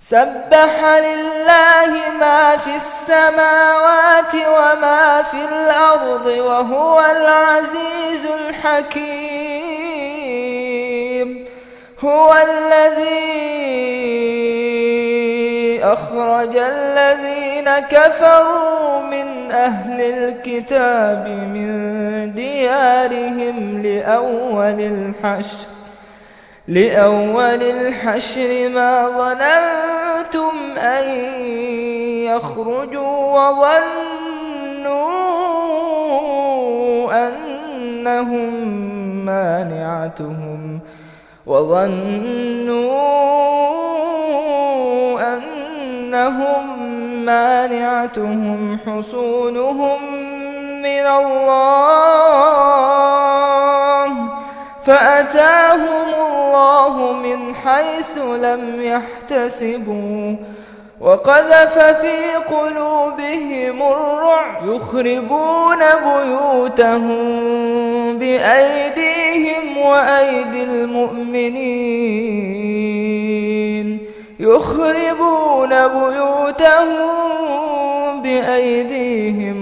سبح لله ما في السماوات وما في الأرض وهو العزيز الحكيم. هو الذي أخرج الذين كفروا من أهل الكتاب من ديارهم لأول الحشر ما ظننتم أن يخرجوا وظنوا أنهم مانعتهم حصونهم من الله فأتاهم الله من حيث لم يحتسبوا وقذف في قلوبهم الرعب يخربون بيوتهم بأيديهم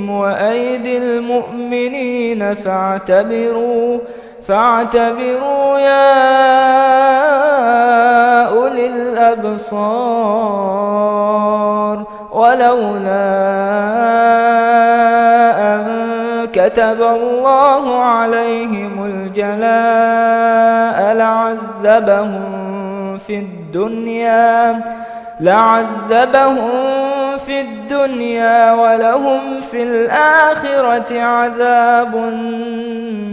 وأيدي المؤمنين فاعتبروا يا أولي الأبصار. ولولا أن كتب الله عليهم الجلاء لعذبهم في الدنيا ولهم في الآخرة عذاب النار.